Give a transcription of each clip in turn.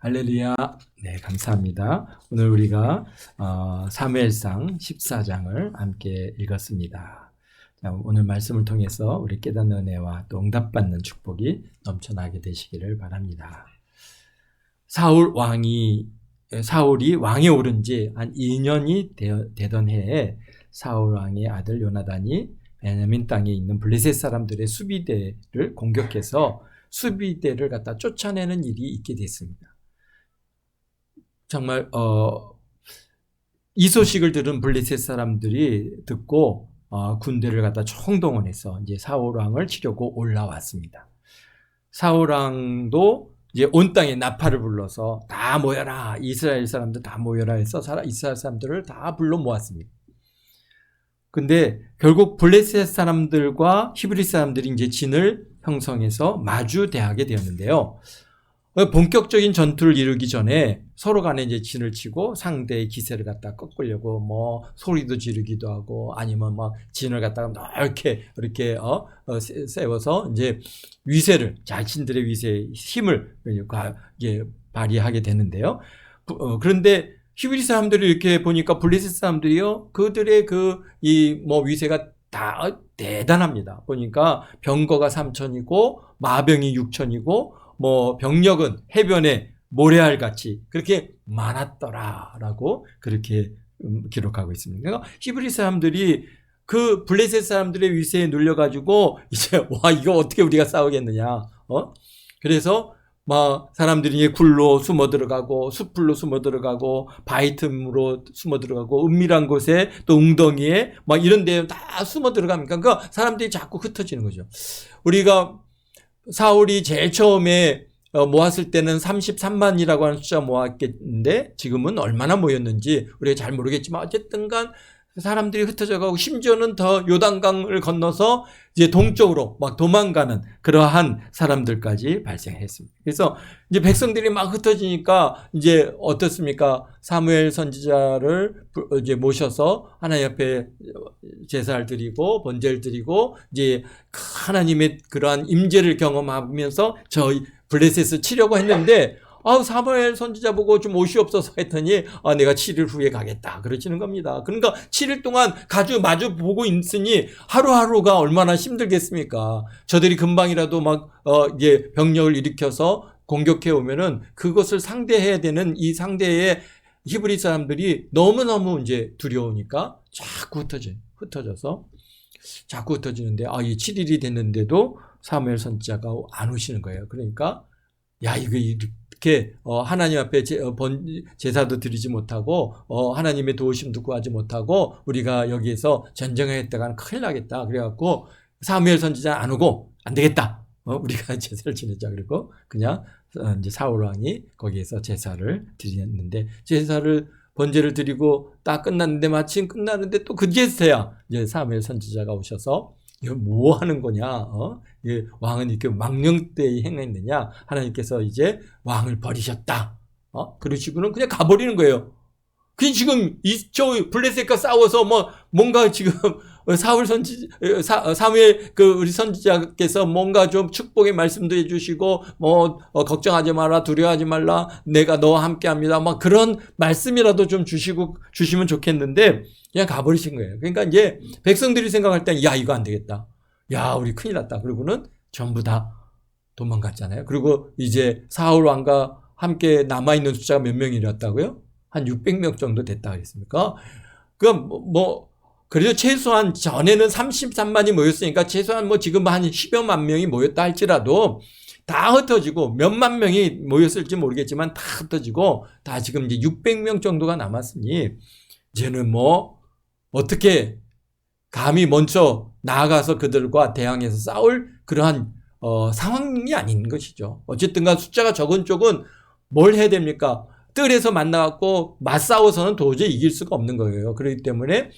할렐루야. 네, 감사합니다. 오늘 우리가 사무엘상 14장을 함께 읽었습니다. 자, 오늘 말씀을 통해서 우리 깨닫는 은혜와 또 응답받는 축복이 넘쳐나게 되시기를 바랍니다. 사울이 왕에 오른 지 한 2년이 되던 해에 사울 왕의 아들 요나단이 베냐민 땅에 있는 블레셋 사람들의 수비대를 공격해서 수비대를 갖다 쫓아내는 일이 있게 됐습니다. 정말 이 소식을 들은 블레셋 사람들이 듣고 군대를 갖다 총동원해서 이제 사울 왕을 치려고 올라왔습니다. 사울 왕도 이제 온 땅에 나팔을 불러서 다 모여라, 이스라엘 사람들 다 모여라 해서 이스라엘 사람들을 다 불러 모았습니다. 근데 결국 블레셋 사람들과 히브리 사람들이 이제 진을 형성해서 마주대하게 되었는데요. 본격적인 전투를 이루기 전에 서로 간에 이제 진을 치고 상대의 기세를 갖다 꺾으려고 뭐 소리도 지르기도 하고 아니면 막 진을 갖다가 넓게 이렇게 세워서 이제 위세를, 자신들의 위세의 힘을 발휘하게 되는데요. 그런데 히브리 사람들이 이렇게 보니까 블레셋 사람들이요, 그들의 위세가 다 대단합니다. 보니까 병거가 3,000이고 마병이 6,000이고 뭐 병력은 해변에 모래알같이 그렇게 많았더라라고 그렇게 기록하고 있습니다. 그러니까 히브리 사람들이 그 블레셋 사람들의 위세에 눌려가지고 이제 이거 어떻게 우리가 싸우겠느냐. 그래서 막 사람들이 굴로 숨어 들어가고 숲풀로 숨어 들어가고 바위 틈으로 숨어 들어가고 은밀한 곳에 또 웅덩이에 막 이런 데 다 숨어 들어갑니까? 그러니까 사람들이 자꾸 흩어지는 거죠. 우리가 사울이 제일 처음에 모았을 때는 33만이라고 하는 숫자 모았겠는데 지금은 얼마나 모였는지 우리가 잘 모르겠지만 어쨌든 간 사람들이 흩어져 가고 심지어는 더 요단강을 건너서 이제 동쪽으로 막 도망가는 그러한 사람들까지 발생했습니다. 그래서 이제 백성들이 막 흩어지니까 이제 어떻습니까? 사무엘 선지자를 이제 모셔서 하나님 앞에 제사를 드리고 번제를 드리고 이제 하나님의 그러한 임재를 경험하면서 저희 블레셋을 치려고 했는데 사무엘 선지자 보고 좀 오시옵소서 했더니 내가 7일 후에 가겠다 그러시는 겁니다. 그러니까 7일 동안 마주 보고 있으니 하루하루가 얼마나 힘들겠습니까? 저들이 금방이라도 이게 병력을 일으켜서 공격해 오면은 그것을 상대해야 되는 이 상대의 히브리 사람들이 너무너무 이제 두려우니까 자꾸 흩어져서 자꾸 흩어지는데 이 7일이 됐는데도 사무엘 선지자가 안 오시는 거예요. 그러니까 이거 이렇게 하나님 앞에 제사도 드리지 못하고 하나님의 도우심도 구하지 못하고 우리가 여기에서 전쟁하겠다가는 큰일 나겠다. 그래갖고 사무엘 선지자 안 오고 안 되겠다. 우리가 제사를 지내자. 그리고 그냥 이제 사울 왕이 거기에서 제사를 드렸는데 번제를 드리고 딱 끝났는데 마침 끝나는데 또 그제서야 이제 사무엘 선지자가 오셔서 이거 뭐 하는 거냐? 왕은 이렇게 망령되이 행했느냐? 하나님께서 이제 왕을 버리셨다. 그러시고는 그냥 가버리는 거예요. 그 지금 저 블레셋과 싸워서 뭔가 지금 사무엘 우리 선지자께서 뭔가 좀 축복의 말씀도 해주시고 걱정하지 마라, 두려워하지 말라, 내가 너와 함께합니다. 그런 말씀이라도 좀 주시면 좋겠는데 그냥 가버리신 거예요. 그러니까 이제 백성들이 생각할 때 이거 안 되겠다. 우리 큰일 났다. 그리고는 전부 다 도망갔잖아요. 그리고 이제 사울 왕과 함께 남아있는 숫자가 몇 명이었다고요? 한 600명 정도 됐다 그랬습니까? 그래도 최소한 전에는 33만이 모였으니까 최소한 지금 한 10여만 명이 모였다 할지라도 다 흩어지고 몇만 명이 모였을지 모르겠지만 다 흩어지고 다 지금 이제 600명 정도가 남았으니 이제는 어떻게 감히 먼저 나아가서 그들과 대항해서 싸울 그러한 상황이 아닌 것이죠. 어쨌든 간 숫자가 적은 쪽은 뭘 해야 됩니까? 뜰에서 만나갖고 맞싸워서는 도저히 이길 수가 없는 거예요. 그렇기 때문에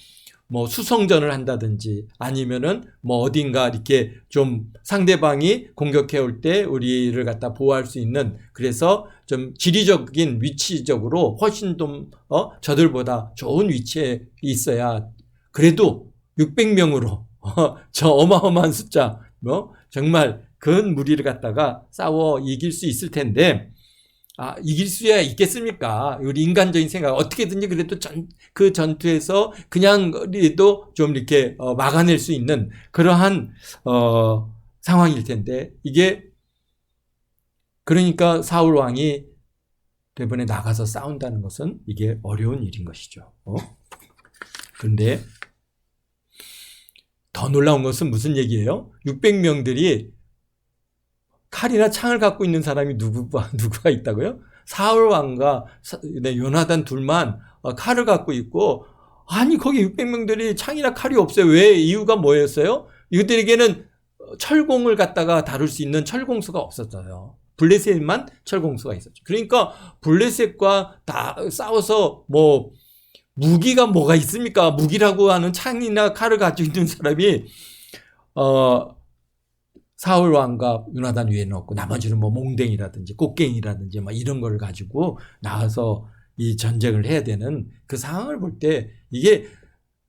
수성전을 한다든지 아니면은 어딘가 이렇게 좀 상대방이 공격해 올 때 우리를 갖다 보호할 수 있는, 그래서 좀 지리적인 위치적으로 훨씬 좀 저들보다 좋은 위치에 있어야 그래도 600명으로 저 어마어마한 숫자 정말 큰 무리를 갖다가 싸워 이길 수 있을 텐데 이길 수야 있겠습니까? 우리 인간적인 생각, 어떻게든지 그래도 그 전투에서 그냥도 좀 이렇게 막아낼 수 있는 그러한 상황일 텐데, 이게 그러니까 사울 왕이 이번에 나가서 싸운다는 것은 이게 어려운 일인 것이죠. 그런데 더 놀라운 것은 무슨 얘기예요? 600명들이 칼이나 창을 갖고 있는 사람이 누구가 있다고요? 사울 왕과 요나단 둘만 칼을 갖고 있고, 아니 거기 600명들이 창이나 칼이 없어요. 왜? 이유가 뭐였어요? 이들에게는 철공을 갖다가 다룰 수 있는 철공수가 없었어요. 블레셋만 철공수가 있었죠. 그러니까 블레셋과 다 싸워서 뭐 무기가 뭐가 있습니까? 무기라고 하는 창이나 칼을 가지고 있는 사람이 사울 왕과 요나단 위에는 없고, 나머지는 뭐 몽댕이라든지 꽃갱이라든지 막 이런 걸 가지고 나와서 이 전쟁을 해야 되는 그 상황을 볼 때, 이게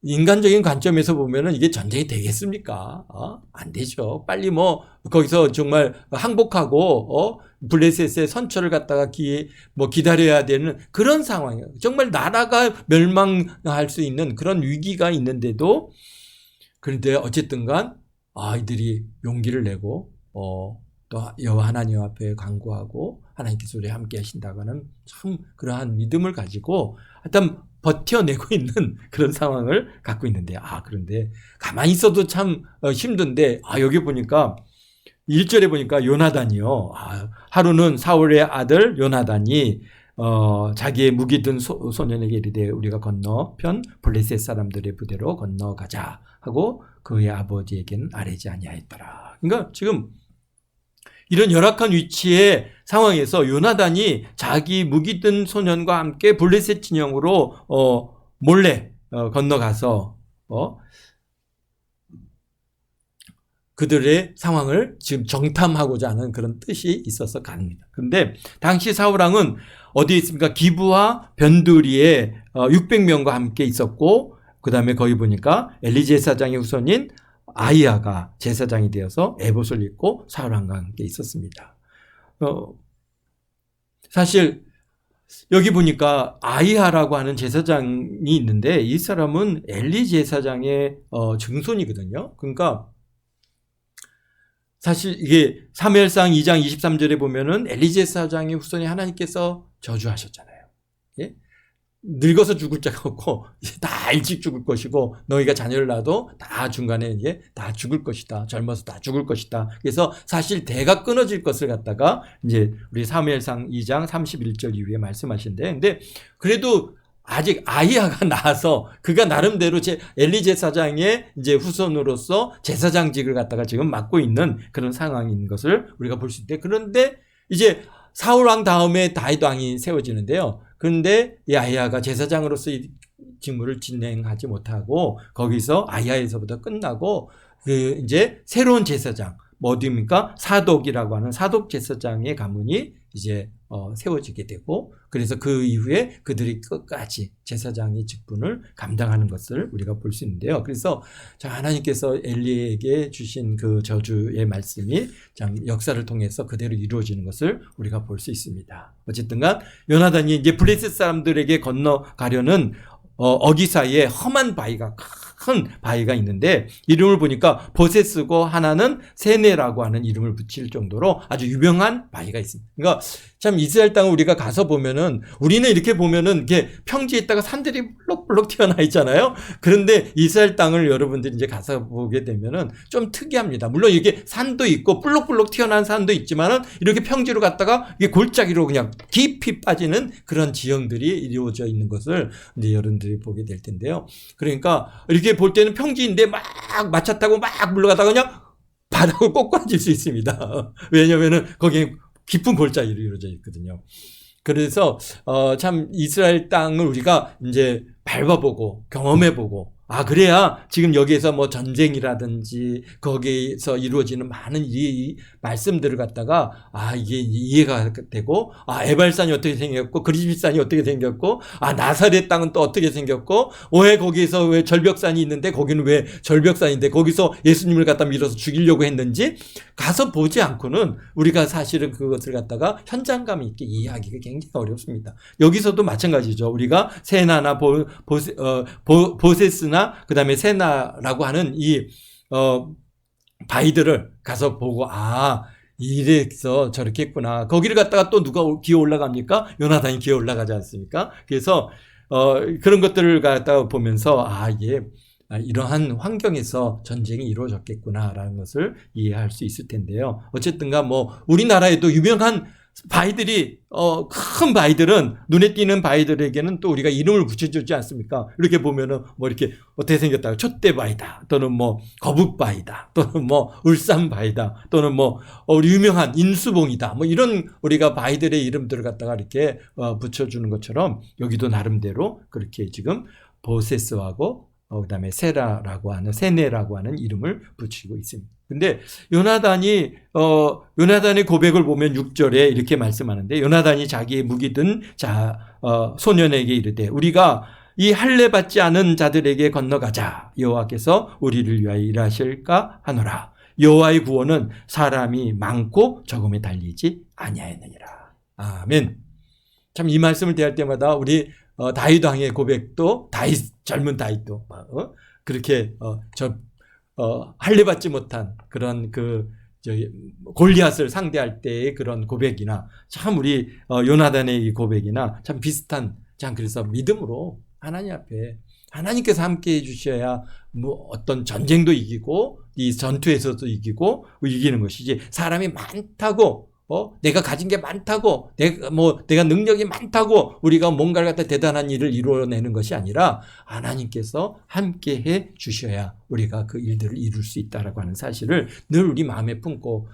인간적인 관점에서 보면은 이게 전쟁이 되겠습니까? 안 되죠. 빨리 뭐 거기서 정말 항복하고 블레셋의 선처를 갖다가 기다려야 되는 그런 상황이에요. 정말 나라가 멸망할 수 있는 그런 위기가 있는데도, 그런데 어쨌든간 이들이 용기를 내고 또 여호와 하나님 앞에 간구하고 하나님께서 우리 함께 하신다고 하는 참 그러한 믿음을 가지고 하여튼 버텨내고 있는 그런 상황을 갖고 있는데, 그런데 가만히 있어도 참 힘든데, 여기 보니까 1절에 보니까 요나단이요. 하루는 사울의 아들 요나단이 자기의 무기 든 소년에게 이르되 우리가 건너편 블레셋 사람들의 부대로 건너가자 하고 그의 아버지에게는 아뢰지 아니하였더라. 그러니까 지금 이런 열악한 위치의 상황에서 요나단이 자기 무기 든 소년과 함께 블레셋 진영으로 몰래 건너가서 그들의 상황을 지금 정탐하고자 하는 그런 뜻이 있어서 갑니다. 그런데 당시 사울왕은 어디에 있습니까? 기브와 변두리에 600명과 함께 있었고, 그 다음에 거기 보니까 엘리 제사장의 후손인 아히야가 제사장이 되어서 에봇을 입고 사울왕과 함께 있었습니다. 사실 여기 보니까 아히야라고 하는 제사장이 있는데, 이 사람은 엘리 제사장의 증손이거든요. 그러니까 사실 이게 사무엘상 2장 23절에 보면은 엘리 제사장의 후손이 하나님께서 저주하셨잖아요. 예? 늙어서 죽을 자가 없고 다 일찍 죽을 것이고, 너희가 자녀를 낳아도 다 중간에 이제 다 죽을 것이다. 젊어서 다 죽을 것이다. 그래서 사실 대가 끊어질 것을 갖다가 이제 우리 사무엘상 2장 31절 이후에 말씀하신데, 근데 그래도 아직 아히야가 나와서 그가 나름대로 엘리 제사장의 이제 후손으로서 제사장직을 갖다가 지금 맡고 있는 그런 상황인 것을 우리가 볼 수 있는데, 그런데 이제 사울 왕 다음에 다윗 왕이 세워지는데요. 그런데 이 아히야가 제사장으로서 이 직무를 진행하지 못하고 거기서 아히야에서부터 끝나고 이제 새로운 제사장 어디입니까? 사독이라고 하는 사독 제사장의 가문이 이제 세워지게 되고, 그래서 그 이후에 그들이 끝까지 제사장의 직분을 감당하는 것을 우리가 볼 수 있는데요. 그래서 하나님께서 엘리에게 주신 그 저주의 말씀이 참 역사를 통해서 그대로 이루어지는 것을 우리가 볼 수 있습니다. 어쨌든간 요나단이 이제 블레셋 사람들에게 건너가려는 어기 사이에 험한 바위가, 큰 바위가 있는데 이름을 보니까 보세스고 하나는 세네라고 하는 이름을 붙일 정도로 아주 유명한 바위가 있습니다. 그러니까 참 이스라엘 땅을 우리가 가서 보면은, 우리는 이렇게 보면은 이렇게 평지에 있다가 산들이 볼록볼록 튀어나와 있잖아요. 그런데 이스라엘 땅을 여러분들이 이제 가서 보게 되면은 좀 특이합니다. 물론 이게 산도 있고 볼록볼록 튀어나온 산도 있지만은 이렇게 평지로 갔다가 이게 골짜기로 그냥 깊이 빠지는 그런 지형들이 이루어져 있는 것을 이제 여러분들이 보게 될 텐데요. 그러니까 이렇게 볼 때는 평지인데 막 마차 타고 막 물러가다가 그냥 바닥을 꼬꾸라질 수 있습니다. 왜냐면은 거기에 깊은 골짜기로 이루어져 있거든요. 그래서 참 이스라엘 땅을 우리가 이제 밟아보고 경험해보고 그래야 지금 여기에서 뭐 전쟁이라든지 거기에서 이루어지는 많은 이 말씀들을 갖다가 이게 이해가 되고 에발산이 어떻게 생겼고 그리스산이 어떻게 생겼고 나사렛 땅은 또 어떻게 생겼고 왜 거기에서 왜 절벽산이 있는데 거기는 왜 절벽산인데 거기서 예수님을 갖다 밀어서 죽이려고 했는지 가서 보지 않고는 우리가 사실은 그것을 갖다가 현장감 있게 이해하기가 굉장히 어렵습니다. 여기서도 마찬가지죠. 우리가 세나나 보세스나 그다음에 세나라고 하는 이 바위들을 가서 보고 이래서 저렇게 했구나. 거기를 갖다가 또 누가 기어 올라갑니까? 요나단이 기어 올라가지 않습니까? 그래서 그런 것들을 갖다가 보면서 이게 이러한 환경에서 전쟁이 이루어졌겠구나라는 것을 이해할 수 있을 텐데요. 어쨌든가 뭐 우리나라에도 유명한 바위들이 큰 바위들은 눈에 띄는 바위들에게는 또 우리가 이름을 붙여주지 않습니까? 이렇게 보면은 뭐 이렇게 어떻게 생겼다 촛대바위다 또는 뭐 거북바위다 또는 뭐 울산바위다 또는 뭐 우리 유명한 인수봉이다 뭐 이런 우리가 바위들의 이름들을 갖다가 이렇게 붙여주는 것처럼 여기도 나름대로 그렇게 지금 보세스하고 그다음에 세네라고 하는 이름을 붙이고 있습니다. 근데 요나단의 고백을 보면 6절에 이렇게 말씀하는데 요나단이 자기의 무기 든 소년에게 이르되 우리가 이 할례 받지 않은 자들에게 건너가자 여호와께서 우리를 위하여 일하실까 하노라. 여호와의 구원은 사람이 많고 적음에 달리지 아니하였느니라. 아멘. 참 이 말씀을 대할 때마다 우리 다윗 왕의 고백도 젊은 다윗도 그렇게 할례 받지 못한 그런 골리앗을 상대할 때의 그런 고백이나 참 우리 요나단의 이 고백이나 참 비슷한 그래서 믿음으로 하나님 앞에 하나님께서 함께 해주셔야 뭐 어떤 전쟁도 이기고 이 전투에서도 이기고 이기는 것이지 사람이 많다고 내가 가진 게 많다고, 내가 능력이 많다고 우리가 뭔가를 갖다 대단한 일을 이루어내는 것이 아니라 하나님께서 함께 해 주셔야 우리가 그 일들을 이룰 수 있다라고 하는 사실을 늘 우리 마음에 품고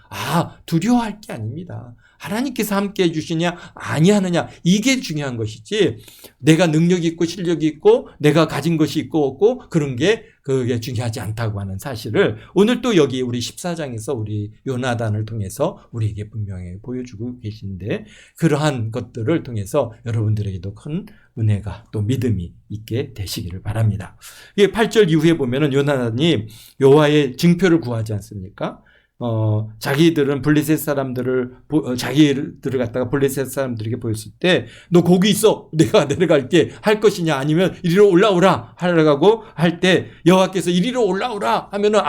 두려워할 게 아닙니다. 하나님께서 함께 해주시냐 아니하느냐 이게 중요한 것이지 내가 능력이 있고 실력이 있고 내가 가진 것이 있고 없고 그런 게 그게 중요하지 않다고 하는 사실을 오늘 또 여기 우리 14장에서 우리 요나단을 통해서 우리에게 분명히 보여주고 계신데 그러한 것들을 통해서 여러분들에게도 큰 은혜가 또 믿음이 있게 되시기를 바랍니다. 이게 8절 이후에 보면은 요나단이 여호와의 징표를 구하지 않습니까? 자기들은 블레셋 사람들을 자기들을 갖다가 블레셋 사람들에게 보였을 때 너 거기 있어 내가 내려갈게 할 것이냐 아니면 이리로 올라오라 하라고 할 때 여호와께서 이리로 올라오라 하면은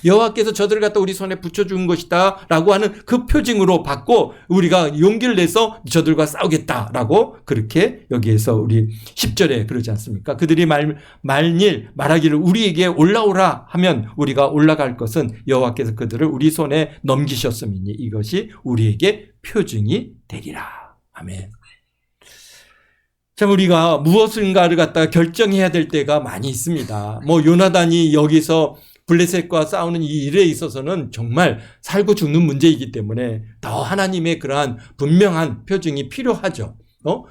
여호와께서 저들을 갖다 우리 손에 붙여준 것이다 라고 하는 그 표징으로 받고 우리가 용기를 내서 저들과 싸우겠다라고 그렇게 여기에서 우리 10절에 그러지 않습니까? 그들이 말하기를 우리에게 올라오라 하면 우리가 올라갈 것은 여호와께서 그들을 우리 손에 넘기셨음이니 이것이 우리에게 표징이 되리라. 아멘. 참 우리가 무엇인가를 갖다가 결정해야 될 때가 많이 있습니다. 뭐 요나단이 여기서 블레셋과 싸우는 이 일에 있어서는 정말 살고 죽는 문제이기 때문에 더 하나님의 그러한 분명한 표징이 필요하죠.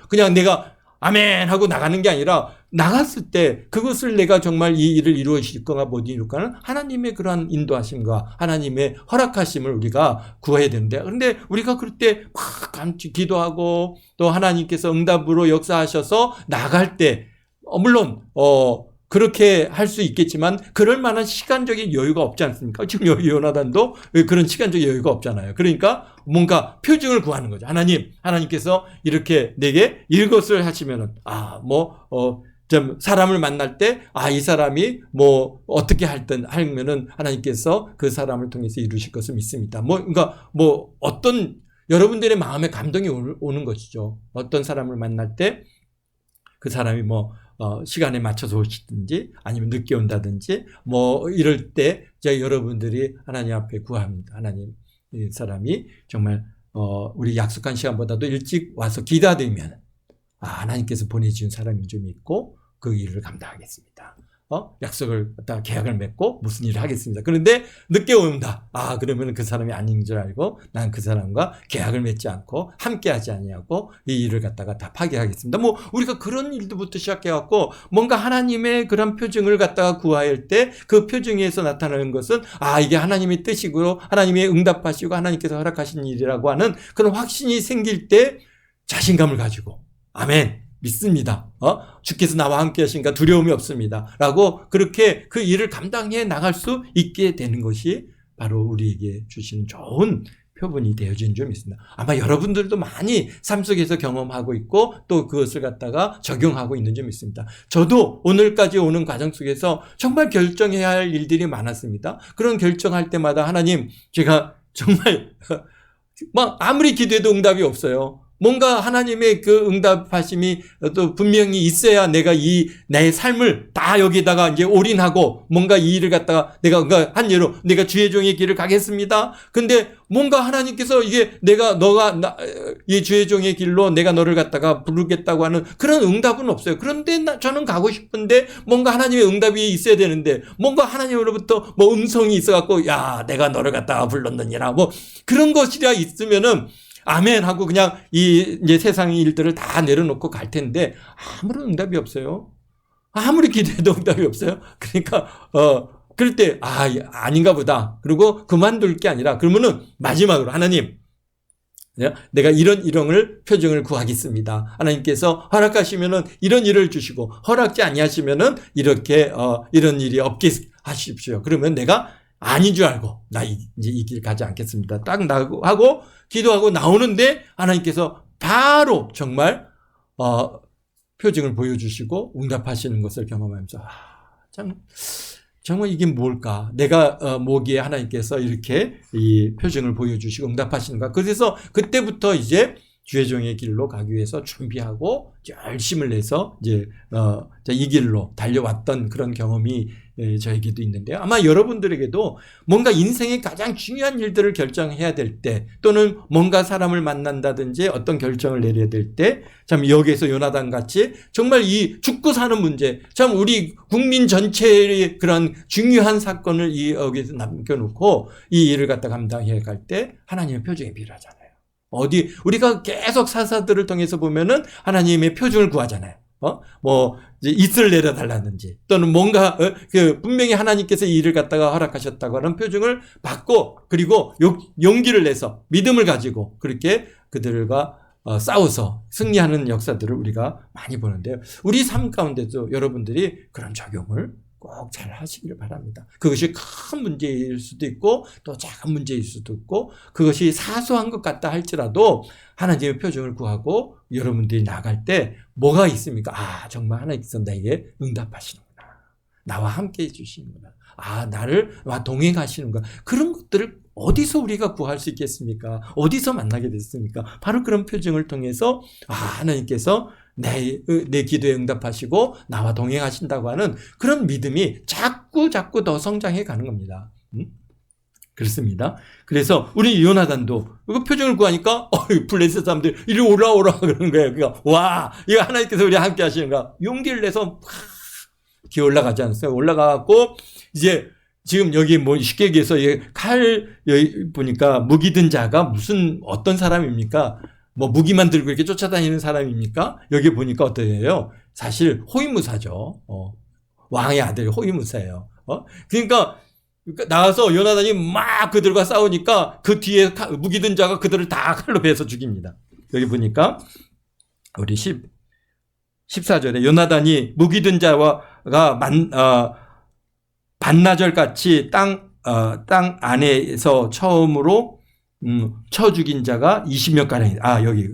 그냥 내가 아멘 하고 나가는 게 아니라 나갔을 때 그것을 내가 정말 이 일을 이루어질 거가 못 이룰까는 하나님의 그러한 인도하심과 하나님의 허락하심을 우리가 구해야 되는데 그런데 우리가 그럴 때 막 기도하고 또 하나님께서 응답으로 역사하셔서 나갈 때 물론 그렇게 할 수 있겠지만 그럴 만한 시간적인 여유가 없지 않습니까? 지금 요나단도 그런 시간적 여유가 없잖아요. 그러니까 뭔가 표징을 구하는 거죠. 하나님께서 이렇게 내게 이것을 하시면은 좀 사람을 만날 때 이 사람이 뭐 어떻게 하면은 하나님께서 그 사람을 통해서 이루실 것을 믿습니다. 그러니까 어떤 여러분들의 마음에 감동이 오는 것이죠. 어떤 사람을 만날 때 그 사람이 시간에 맞춰서 오시든지 아니면 늦게 온다든지 이럴 때 여러분들이 하나님 앞에 구합니다. 하나님 이 사람이 정말 우리 약속한 시간보다도 일찍 와서 기다리면 하나님께서 보내주신 사람이 좀 있고 그 일을 감당하겠습니다. 약속을 갖다가 계약을 맺고 무슨 일을 하겠습니다. 그런데 늦게 온다. 그러면 그 사람이 아닌 줄 알고 난 그 사람과 계약을 맺지 않고 함께하지 아니하고 이 일을 갖다가 다 파기하겠습니다. 뭐 우리가 그런 일도부터 시작해갖고 뭔가 하나님의 그런 표징을 갖다가 구할 때 그 표징에서 나타나는 것은 이게 하나님의 뜻이고 하나님의 응답하시고 하나님께서 허락하신 일이라고 하는 그런 확신이 생길 때 자신감을 가지고 아멘. 믿습니다. 주께서 나와 함께 하시니까 두려움이 없습니다. 라고 그렇게 그 일을 감당해 나갈 수 있게 되는 것이 바로 우리에게 주시는 좋은 표본이 되어진 줄 믿습니다. 아마 여러분들도 많이 삶 속에서 경험하고 있고 또 그것을 갖다가 적용하고 있는 줄 믿습니다. 저도 오늘까지 오는 과정 속에서 정말 결정해야 할 일들이 많았습니다. 그런 결정할 때마다 하나님, 제가 정말 아무리 기도해도 응답이 없어요. 뭔가 하나님의 그 응답하심이 또 분명히 있어야 내가 내 삶을 다 여기다가 이제 올인하고 뭔가 이 일을 갖다가 내가 한 예로 내가 주의 종의 길을 가겠습니다. 근데 뭔가 하나님께서 이게 이 주의 종의 길로 내가 너를 갖다가 부르겠다고 하는 그런 응답은 없어요. 그런데 저는 가고 싶은데 뭔가 하나님의 응답이 있어야 되는데 뭔가 하나님으로부터 음성이 있어갖고 야, 내가 너를 갖다가 불렀느니라 그런 것이라 있으면은 아멘 하고 그냥 이제 세상의 일들을 다 내려놓고 갈 텐데 아무런 응답이 없어요. 아무리 기도해도 응답이 없어요. 그러니까 그럴 때 아닌가 보다. 그리고 그만둘 게 아니라 그러면은 마지막으로 하나님, 내가 이런 표징을 구하겠습니다. 하나님께서 허락하시면은 이런 일을 주시고 허락지 아니하시면은 이렇게 이런 일이 없게 하십시오. 그러면 내가 아닌 줄 알고 나 이제 이 길 가지 않겠습니다. 딱 하고 기도하고 나오는데 하나님께서 바로 정말 표징을 보여주시고 응답하시는 것을 경험하면서 정말 이게 뭘까? 내가 뭐기에 하나님께서 이렇게 이 표징을 보여주시고 응답하시는가? 그래서 그때부터 이제 주의 종의 길로 가기 위해서 준비하고 열심을 내서 이제 이 길로 달려왔던 그런 경험이 저에게도 있는데요. 아마 여러분들에게도 뭔가 인생의 가장 중요한 일들을 결정해야 될 때 또는 뭔가 사람을 만난다든지 어떤 결정을 내려야 될 때 참 여기에서 요나단 같이 정말 이 죽고 사는 문제, 참 우리 국민 전체의 그런 중요한 사건을 여기에서 남겨놓고 이 일을 갖다 감당해 갈 때 하나님의 표징이 필요하잖아요. 우리가 계속 사사들을 통해서 보면은 하나님의 표징을 구하잖아요. 이제 이슬 내려달라든지 또는 뭔가 분명히 하나님께서 이 일을 갖다가 허락하셨다고 하는 표징을 받고 그리고 용기를 내서 믿음을 가지고 그렇게 그들과 싸워서 승리하는 역사들을 우리가 많이 보는데요. 우리 삶 가운데도 여러분들이 그런 적용을 꼭 잘 하시기를 바랍니다. 그것이 큰 문제일 수도 있고 또 작은 문제일 수도 있고 그것이 사소한 것 같다 할지라도 하나님의 표징을 구하고 여러분들이 나갈 때 뭐가 있습니까? 정말 하나님께서 나에게 응답하시는구나. 나와 함께 해주시는구나. 나와 동행하시는구나. 그런 것들을 어디서 우리가 구할 수 있겠습니까? 어디서 만나게 됐습니까? 바로 그런 표징을 통해서 하나님께서 내 기도에 응답하시고 나와 동행하신다고 하는 그런 믿음이 자꾸 더 성장해 가는 겁니다. 그렇습니다. 그래서 우리 요나단도 그 표징을 구하니까 블레셋 사람들이 이리 올라오라 그러는 거예요. 그러니까 이거 하나님께서 우리 함께 하시는가 용기를 내서 기어 올라가지 않았어요. 올라가고 이제 지금 여기 쉽게 얘기해서 여기 보니까 무기 든 자가 어떤 사람입니까? 무기만 들고 이렇게 쫓아다니는 사람입니까? 여기 보니까 어떠해요? 사실 호위무사죠. 왕의 아들이 호위무사예요. 그러니까 나와서 요나단이 막 그들과 싸우니까 그 뒤에 무기 든 자가 그들을 다 칼로 베서 죽입니다. 여기 보니까 우리 14절에 요나단이 무기 든 자가 반나절같이 땅 안에서 처음으로 쳐 죽인 자가 20명 가량이다. 여기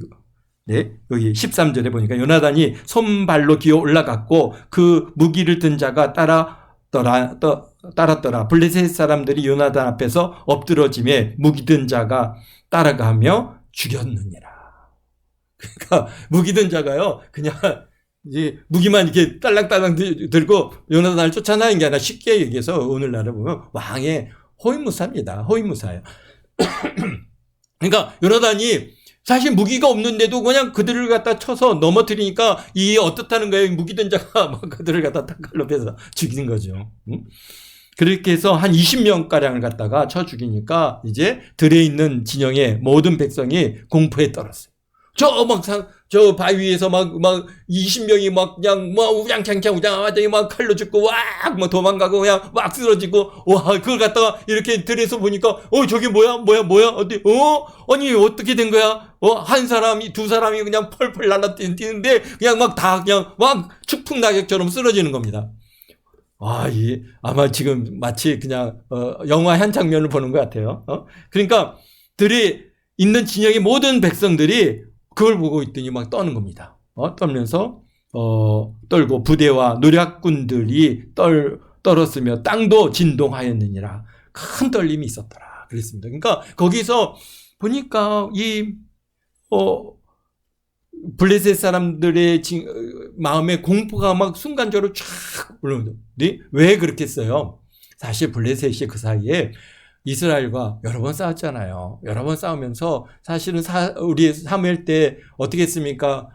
13절에 보니까 요나단이 손발로 기어 올라갔고 그 무기를 든 자가 따랐더라. 블레셋 사람들이 요나단 앞에서 엎드러짐에 무기 든 자가 따라가며 죽였느니라. 그러니까 무기 든 자가요, 그냥 이제 무기만 이렇게 딸랑딸랑 들고 요나단을 쫓아나는 게 아니라 쉽게 얘기해서 오늘날에 보면 왕의 호위무사입니다. 호위무사예요. 그러니까 요나단이 사실 무기가 없는데도 그냥 그들을 갖다 쳐서 넘어뜨리니까 이게 어떻다는 거예요. 무기든 자가 막 그들을 갖다 칼로 베서 죽이는 거죠. 그렇게 해서 한 20명가량을 갖다가 쳐 죽이니까 이제 들에 있는 진영의 모든 백성이 공포에 떨었어요. 저 바위 위에서 막 20명이 막 그냥 우장창창 우장하더니 막 칼로 죽고 막 도망가고 그냥 막 쓰러지고 그걸 갖다가 이렇게 들에서 보니까 저게 뭐야 어디 아니 어떻게 된 거야 한 사람이 두 사람이 그냥 펄펄 날아뛰는데 그냥 막 축풍낙엽처럼 쓰러지는 겁니다. 아마 지금 마치 그냥 영화 한 장면을 보는 것 같아요. 그러니까 들에 있는 진영의 모든 백성들이 그걸 보고 있더니 막 떠는 겁니다. 떨면서 떨고 부대와 노략군들이 떨었으며 땅도 진동하였느니라. 큰 떨림이 있었더라. 그랬습니다. 그러니까 거기서 보니까 이 블레셋 사람들의 마음에 공포가 막 순간적으로 쫙 올라오는데 왜 그렇겠어요? 사실 블레셋이 그 사이에 이스라엘과 여러 번 싸웠잖아요. 여러 번 싸우면서 사실은 우리 사무엘 때 어떻게 했습니까?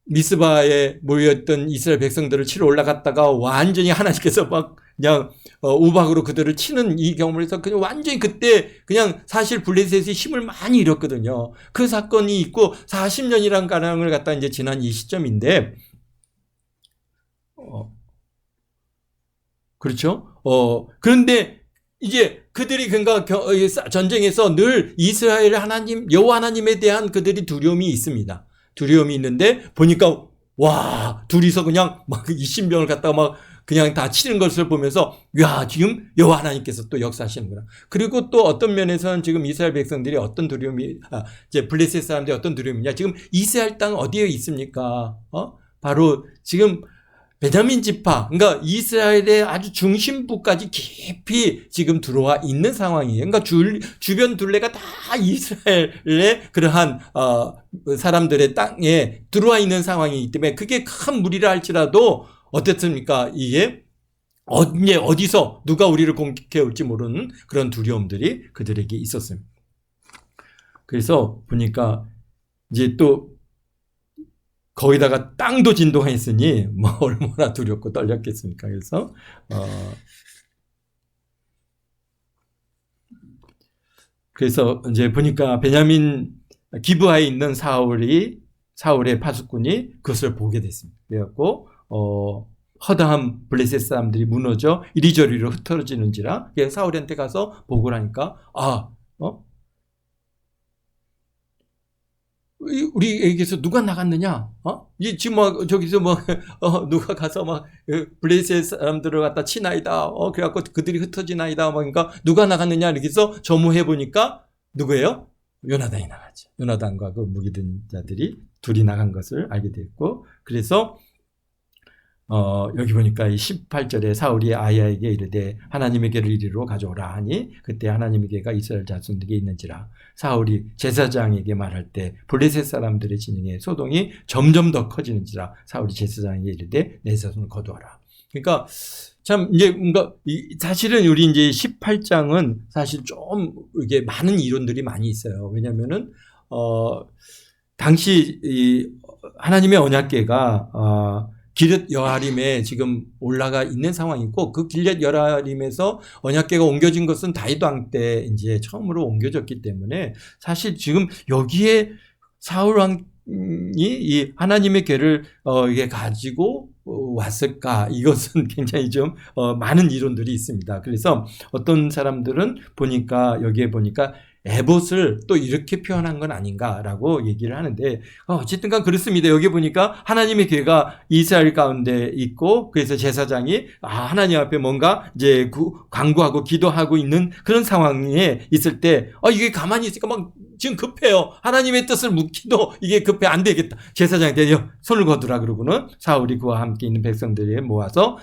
미스바에 모였던 이스라엘 백성들을 치러 올라갔다가 완전히 하나님께서 막 그냥 우박으로 그들을 치는 이 경험을 해서 그냥 완전히 그때 그냥 사실 블레셋이 힘을 많이 잃었거든요. 그 사건이 있고 40년이란 가량을 갖다 이제 지난 이 시점인데 그렇죠? 그런데 이제 그들이 그러니까 전쟁에서 늘 이스라엘 하나님 여호와 하나님에 대한 그들이 두려움이 있습니다. 두려움이 있는데 보니까 둘이서 그냥 막 20명을 갖다가 막 그냥 다 치는 것을 보면서 지금 여호와 하나님께서 또 역사하시는구나. 그리고 또 어떤 면에서는 지금 이스라엘 백성들이 어떤 두려움이 이제 블레셋 사람들이 어떤 두려움이냐. 지금 이스라엘 땅 어디에 있습니까? 바로 지금 베냐민 지파, 그러니까 이스라엘의 아주 중심부까지 깊이 지금 들어와 있는 상황이에요. 그러니까 주변 둘레가 다 이스라엘의 그러한 사람들의 땅에 들어와 있는 상황이기 때문에 그게 큰 무리라 할지라도 어떻습니까? 이게 어디서 누가 우리를 공격해 올지 모르는 그런 두려움들이 그들에게 있었습니다. 그래서 보니까 이제 또 거기다가 땅도 진동했으니 뭐 얼마나 두렵고 떨렸겠습니까? 그래서 그래서 이제 보니까 베냐민 기브아에 있는 사울의 파수꾼이 그것을 보게 됐습니다. 그래갖고 허다한 블레셋 사람들이 무너져 이리저리로 흩어지는지라 사울한테 가서 보고를 하니까 우리에게서 누가 나갔느냐? 지금 저기서 누가 가서 블레셋 사람들을 갖다 치나이다. 그래갖고 그들이 흩어지나이다. 그러니까 누가 나갔느냐? 이렇게 해서 점호해 보니까 누구예요? 요나단이 나갔죠. 요나단과 그 무기든 자들이 둘이 나간 것을 알게 됐고, 그래서 여기 보니까 이 18절에 사울이 아야에게 이르되 하나님에게를 이리로 가져오라 하니 그때 하나님에게가 이스라엘 자손에게 있는지라. 사울이 제사장에게 말할 때 블레셋 사람들의 진영에 소동이 점점 더 커지는지라. 사울이 제사장에게 이르되 내 자손을 거두어라. 그러니까 참 이제 뭔가 사실은 우리 이제 18장은 사실 좀 이게 많은 이론들이 많이 있어요. 왜냐면은 당시 이 하나님의 언약궤가 기럇 여아림에 지금 올라가 있는 상황이고, 그 기럇 여아림에서 언약궤가 옮겨진 것은 다윗 왕 때 이제 처음으로 옮겨졌기 때문에 사실 지금 여기에 사울 왕이 이 하나님의 궤를 이게 가지고 왔을까? 이것은 굉장히 좀 많은 이론들이 있습니다. 그래서 어떤 사람들은 보니까 여기에 보니까 에봇을 또 이렇게 표현한 건 아닌가라고 얘기를 하는데 어쨌든 간 그렇습니다. 여기 보니까 하나님의 궤가 이스라엘 가운데 있고, 그래서 제사장이 하나님 앞에 뭔가 이제 간구하고 기도하고 있는 그런 상황에 있을 때 이게 가만히 있으니까 막 지금 급해요. 하나님의 뜻을 묻기도 이게 급해, 안 되겠다. 제사장한테 손을 거두라 그러고는 사울이 그와 함께 있는 백성들을 모아서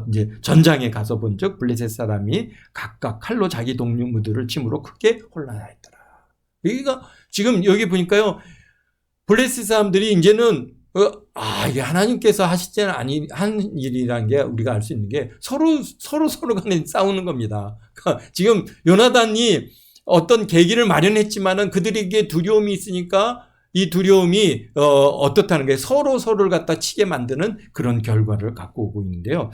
이제 전장에 가서 본즉 블레셋 사람이 각각 칼로 자기 동료무들을 침으로 크게 혼란하였더라. 여기가 지금 여기 보니까요, 블레셋 사람들이 이제는 이게 하나님께서 하시지는 한 일이라는 게 우리가 알 수 있는 게 서로 간에 싸우는 겁니다. 그러니까 지금 요나단이 어떤 계기를 마련했지만은 그들에게 두려움이 있으니까 이 두려움이 어떻다는 게 서로를 갖다 치게 만드는 그런 결과를 갖고 오고 있는데요.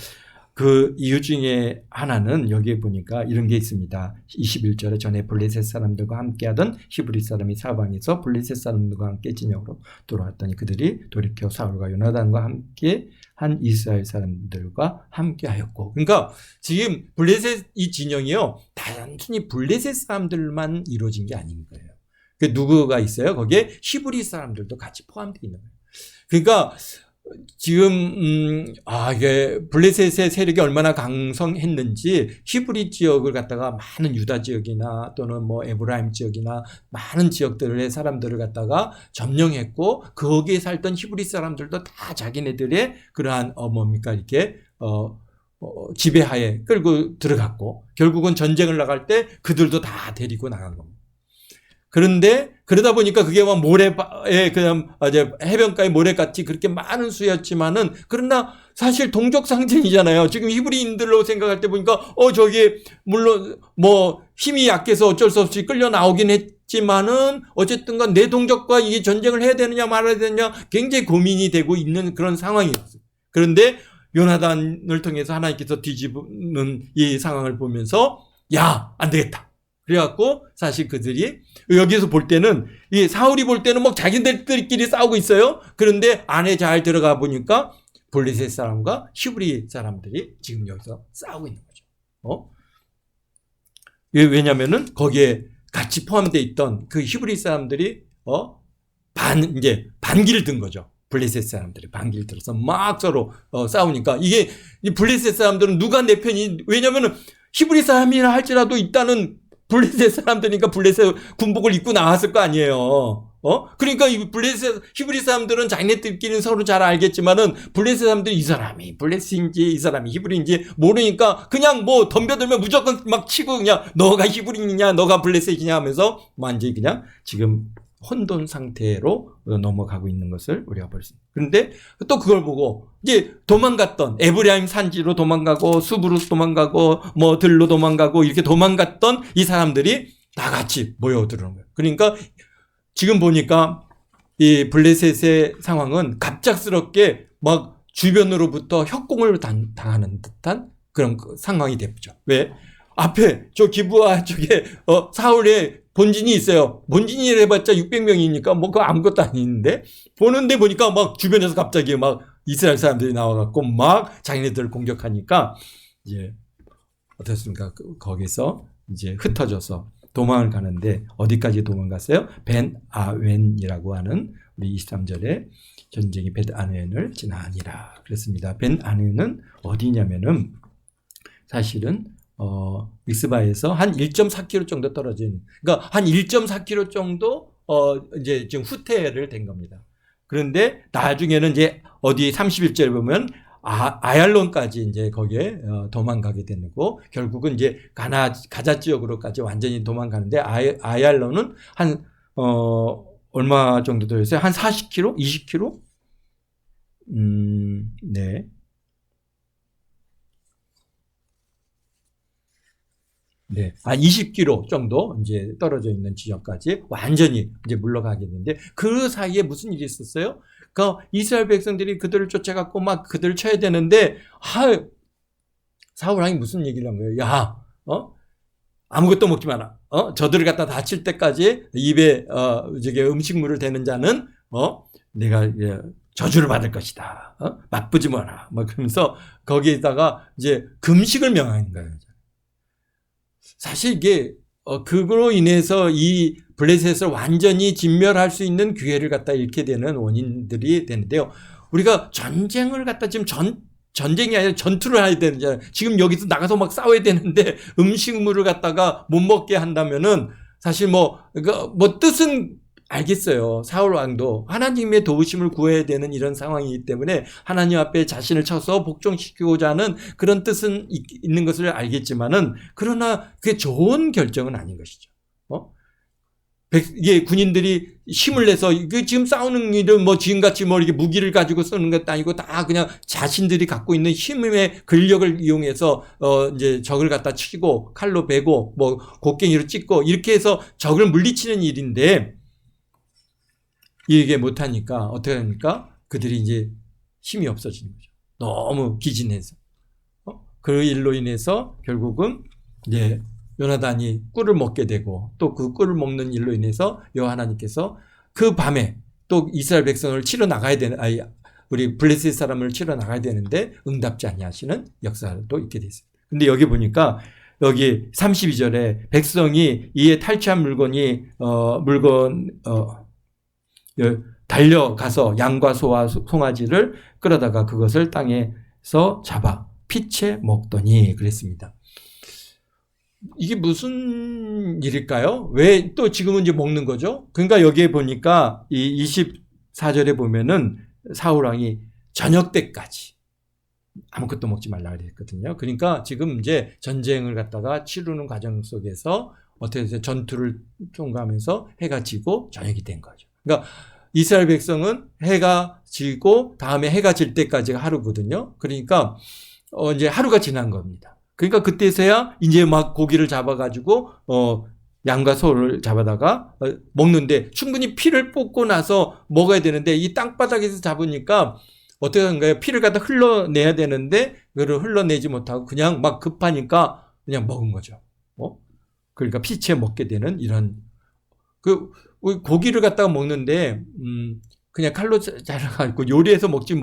그 이유 중에 하나는 여기에 보니까 이런 게 있습니다. 21절에 전에 블레셋 사람들과 함께하던 히브리 사람이 사방에서 블레셋 사람들과 함께 진영으로 돌아왔더니 그들이 돌이켜 사울과 요나단과 함께 한 이스라엘 사람들과 함께하였고, 그러니까 지금 블레셋 이 진영이요 단순히 블레셋 사람들만 이루어진 게 아닌 거예요. 그 누구가 있어요? 거기에 히브리 사람들도 같이 포함되어 있는 거예요. 그러니까 지금 이게 블레셋의 세력이 얼마나 강성했는지 히브리 지역을 갖다가 많은 유다 지역이나 또는 뭐 에브라임 지역이나 많은 지역들의 사람들을 갖다가 점령했고 거기에 살던 히브리 사람들도 다 자기네들의 그러한 뭡니까 이렇게 지배하에 끌고 들어갔고 결국은 전쟁을 나갈 때 그들도 다 데리고 나간 겁니다. 그런데 그러다 보니까 그게 막 모래에 그냥 해변가의 모래같이 그렇게 많은 수였지만은 그러나 사실 동족 상징이잖아요. 지금 히브리인들로 생각할 때 보니까 저기 물론 뭐 힘이 약해서 어쩔 수 없이 끌려 나오긴 했지만은 어쨌든간 내 동족과 이게 전쟁을 해야 되느냐 말아야 되느냐 굉장히 고민이 되고 있는 그런 상황이었어요. 그런데 요나단을 통해서 하나님께서 뒤집는 이 상황을 보면서 야, 안 되겠다. 그래갖고 사실 그들이 여기서 볼 때는 이 사울이 볼 때는 막 자기들끼리 싸우고 있어요. 그런데 안에 잘 들어가 보니까 블레셋 사람과 히브리 사람들이 지금 여기서 싸우고 있는 거죠. 왜냐면은 거기에 같이 포함되어 있던 그 히브리 사람들이 이제 반기를 든 거죠. 블레셋 사람들이 반기를 들어서 막 서로 싸우니까 이게 블레셋 사람들은 누가 내 편이 왜냐면은 히브리 사람이라 할지라도 일단은 블레셋 사람들이니까 블레셋 군복을 입고 나왔을 거 아니에요. 그러니까 이 블레셋 히브리 사람들은 자기네들끼리는 서로 잘 알겠지만은 블레셋 사람들이 이 사람이 블레셋인지 이 사람이 히브리인지 모르니까 그냥 뭐 덤벼들면 무조건 막 치고 그냥 너가 히브리냐 너가 블레셋이냐 하면서 완전히 그냥 지금 혼돈 상태로 넘어가고 있는 것을 우리가 볼 수 있습니다. 그런데 또 그걸 보고 이제 도망갔던 에브라임 산지로 도망가고 숲으로 도망가고 뭐 들로 도망가고 이렇게 도망갔던 이 사람들이 다 같이 모여들어오는 거예요. 그러니까 지금 보니까 이 블레셋의 상황은 갑작스럽게 막 주변으로부터 협공을 당하는 듯한 그런 상황이 됐죠. 왜? 앞에 저 기브아 쪽에 사울의 본진이 있어요. 본진이 해봤자 600명이니까 뭐 그거 아무것도 아닌데 보는데 보니까 막 주변에서 갑자기 막 이스라엘 사람들이 나와갖고 막 자기네들을 공격하니까 이제 어떻습니까? 거기서 이제 흩어져서 도망을 가는데 어디까지 도망갔어요? 벤 아웬이라고 하는 우리 23절에 전쟁이 벤 아웬을 지나니라 그랬습니다. 벤 아웬은 어디냐면은 사실은 믹스바에서 한 1.4km 정도 떨어진, 그러니까 한 1.4km 정도 이제 지금 후퇴를 된 겁니다. 그런데 나중에는 이제 어디 31절에 보면 아얄론까지 이제 거기에 도망가게 되고 결국은 이제 가자 지역으로까지 완전히 도망가는데 아얄론은 한 얼마 정도 되었어요? 한 40km, 20km? 네. 네, 한 20km 정도 이제 떨어져 있는 지역까지 완전히 이제 물러가게 되는데 그 사이에 무슨 일이 있었어요? 그 이스라엘 백성들이 그들을 쫓아갖고 막 그들을 쳐야 되는데 사울 왕이 무슨 얘기를 한 거예요? 야, 아무것도 먹지 마라. 저들을 갖다 다칠 때까지 입에 저게 음식물을 대는 자는 내가 저주를 받을 것이다. 맛보지 마라. 뭐 그러면서 거기에다가 이제 금식을 명하는 거예요. 사실 이게 그거로 인해서 이 블레셋을 완전히 진멸할 수 있는 기회를 갖다 잃게 되는 원인들이 되는데요. 우리가 전쟁을 갖다 지금 전쟁이 아니라 전투를 해야 되는잖아요. 지금 여기서 나가서 막 싸워야 되는데 음식물을 갖다가 못 먹게 한다면은 사실 뭐 뜻은 알겠어요. 사울 왕도 하나님의 도우심을 구해야 되는 이런 상황이기 때문에 하나님 앞에 자신을 쳐서 복종시키고자 하는 그런 뜻은 있는 것을 알겠지만은 그러나 그게 좋은 결정은 아닌 것이죠. 이게 군인들이 힘을 내서 이게 지금 싸우는 일은 뭐 지금같이 뭐 이렇게 무기를 가지고 쓰는 것도 아니고 다 그냥 자신들이 갖고 있는 힘의 근력을 이용해서 이제 적을 갖다 치고 칼로 베고 뭐 곡괭이로 찍고 이렇게 해서 적을 물리치는 일인데 이게 못하니까 어떻게 합니까? 그들이 이제 힘이 없어지는 거죠. 너무 기진해서. 그 일로 인해서 결국은 이제 요나단이 꿀을 먹게 되고 또 그 꿀을 먹는 일로 인해서 여호와 하나님께서 그 밤에 또 이스라엘 백성을 치러 나가야 되는 우리 블레셋 사람을 치러 나가야 되는데 응답지 아니하시는 역사도 있게 됐습니다. 근데 여기 보니까 여기 32절에 백성이 이에 탈취한 물건이 달려가서 양과 소와 송아지를 끌어다가 그것을 땅에서 잡아 피채 먹더니 그랬습니다. 이게 무슨 일일까요? 왜 또 지금은 이제 먹는 거죠? 그러니까 여기에 보니까 이 24절에 보면은 사울왕이 저녁 때까지 아무것도 먹지 말라 그랬거든요. 그러니까 지금 이제 전쟁을 갖다가 치르는 과정 속에서 어떻게 해서 전투를 통과하면서 해가 지고 저녁이 된 거죠. 그러니까 이스라엘 백성은 해가 지고 다음에 해가 질 때까지가 하루거든요. 그러니까 이제 하루가 지난 겁니다. 그러니까 그때서야 이제 막 고기를 잡아가지고 양과 소를 잡아다가 먹는데 충분히 피를 뽑고 나서 먹어야 되는데 이 땅바닥에서 잡으니까 어떻게 하는가요? 피를 갖다 흘러내야 되는데 그걸 흘러내지 못하고 그냥 막 급하니까 그냥 먹은 거죠. 그러니까 피채 먹게 되는 이런 고기를 갖다가 먹는데 그냥 칼로 잘라가지고 요리해서 먹지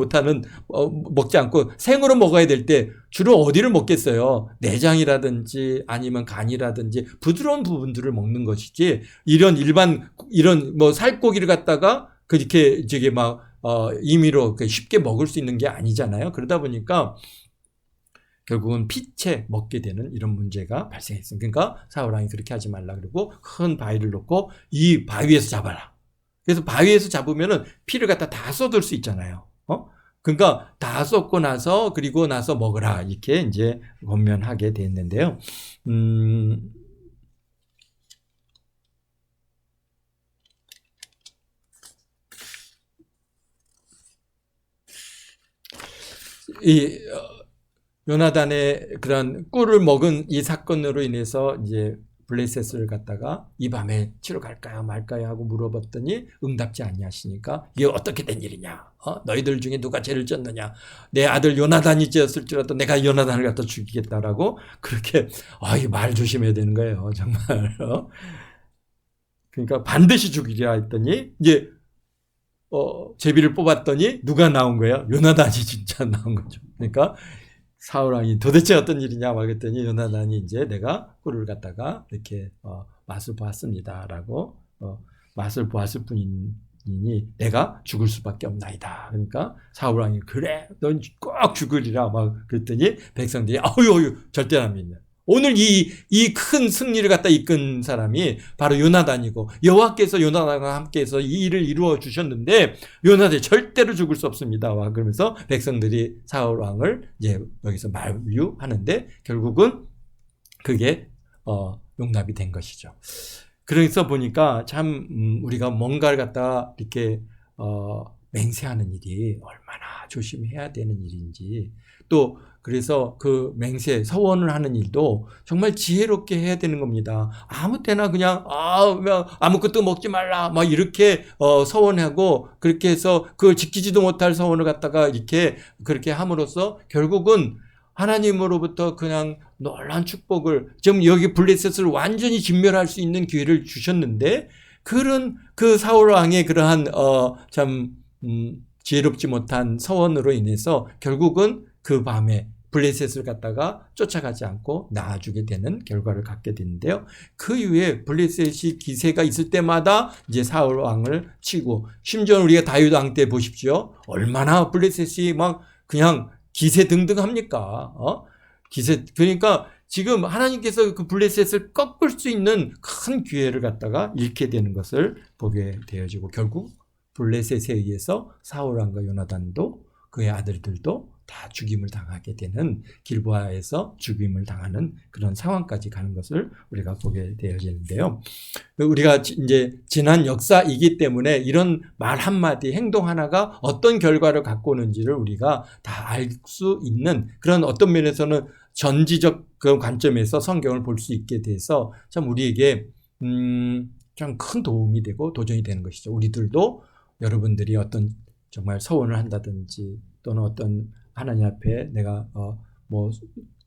않고 생으로 먹어야 될 때 주로 어디를 먹겠어요? 내장이라든지 아니면 간이라든지 부드러운 부분들을 먹는 것이지 이런 뭐 살코기를 갖다가 그렇게 저게 막 임의로 쉽게 먹을 수 있는 게 아니잖아요. 그러다 보니까 결국은 피채 먹게 되는 이런 문제가 발생했습니다. 그러니까 사울왕이 그렇게 하지 말라 그러고 큰 바위를 놓고 이 바위에서 잡아라. 그래서 바위에서 잡으면은 피를 갖다 다 쏟을 수 있잖아요. 그러니까 다 쏟고 나서 그리고 나서 먹으라 이렇게 이제 권면하게 됐는데요. 이 요나단의 그런 꿀을 먹은 이 사건으로 인해서 이제 블레셋을 갖다가 이 밤에 치러 갈까요 말까요 하고 물어봤더니 응답지 아니하시니까 이게 어떻게 된 일이냐? 너희들 중에 누가 죄를 졌느냐? 내 아들 요나단이 지었을지라도 내가 요나단을 갖다 죽이겠다라고 그렇게 이 말 조심해야 되는 거예요 정말. 그러니까 반드시 죽이려 했더니 이제 제비를 뽑았더니 누가 나온 거예요? 요나단이 진짜 나온 거죠. 그러니까 사울왕이 도대체 어떤 일이냐 말했더니 요나단이 이제 내가 꿀을 갖다가 이렇게 맛을 보았습니다라고 맛을 보았을 뿐이니 내가 죽을 수밖에 없나이다. 그러니까 사울왕이 그래 넌 꼭 죽으리라 막 그랬더니 백성들이 어휴 절대 안 믿는. 오늘 이 큰 승리를 갖다 이끈 사람이 바로 요나단이고 여호와께서 요나단과 함께해서 이 일을 이루어 주셨는데 요나단이 절대로 죽을 수 없습니다. 그러면서 백성들이 사울 왕을 이제 여기서 만류하는데 결국은 그게 용납이 된 것이죠. 그래서 보니까 참 우리가 뭔가를 갖다 이렇게 맹세하는 일이 얼마나 조심해야 되는 일인지 또 그래서 그 맹세, 서원을 하는 일도 정말 지혜롭게 해야 되는 겁니다. 아무 때나 그냥 아무것도 먹지 말라 막 이렇게 서원하고 그렇게 해서 그걸 지키지도 못할 서원을 갖다가 이렇게 그렇게 함으로써 결국은 하나님으로부터 그냥 놀라운 축복을 지금 여기 블레셋을 완전히 진멸할 수 있는 기회를 주셨는데 그 사울 왕의 그러한 참 지혜롭지 못한 서원으로 인해서 결국은 그 밤에 블레셋을 갖다가 쫓아가지 않고 나아주게 되는 결과를 갖게 되는데요. 그 이후에 블레셋이 기세가 있을 때마다 이제 사울 왕을 치고 심지어 우리가 다윗 왕 때 보십시오. 얼마나 블레셋이 막 그냥 기세등등합니까? 그러니까 지금 하나님께서 그 블레셋을 꺾을 수 있는 큰 기회를 갖다가 잃게 되는 것을 보게 되어지고 결국 블레셋에 의해서 사울 왕과 요나단도 그의 아들들도 다 죽임을 당하게 되는, 길보아에서 죽임을 당하는 그런 상황까지 가는 것을 우리가 보게 되어지는데요. 우리가 이제 지난 역사이기 때문에 이런 말 한마디, 행동 하나가 어떤 결과를 갖고 오는지를 우리가 다 알 수 있는 그런, 어떤 면에서는 전지적 그 관점에서 성경을 볼 수 있게 돼서 참 우리에게 참 큰 도움이 되고 도전이 되는 것이죠. 우리들도 여러분들이 어떤 정말 서원을 한다든지 또는 어떤 하나님 앞에 내가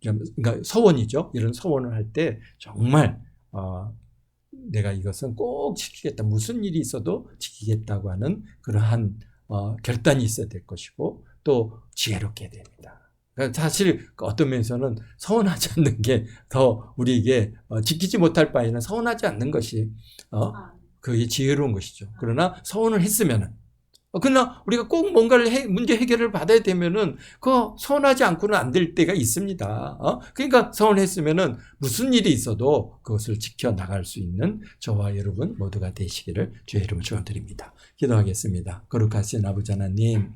그러니까 서원이죠. 이런 서원을 할 때 정말 내가 이것은 꼭 지키겠다, 무슨 일이 있어도 지키겠다고 하는 그러한 결단이 있어야 될 것이고, 또 지혜롭게 됩니다. 그러니까 사실 어떤 면에서는 서운하지 않는 게 더 우리에게 지키지 못할 바에는 서운하지 않는 것이 그게 지혜로운 것이죠. 그러나 서운을 했으면은, 그러나 우리가 꼭 뭔가를 문제 해결을 받아야 되면은 그 서운하지 않고는 안 될 때가 있습니다. 그러니까 서운했으면은 무슨 일이 있어도 그것을 지켜 나갈 수 있는 저와 여러분 모두가 되시기를 주의 이름으로 축원드립니다. 기도하겠습니다. 거룩하신 아버지 하나님,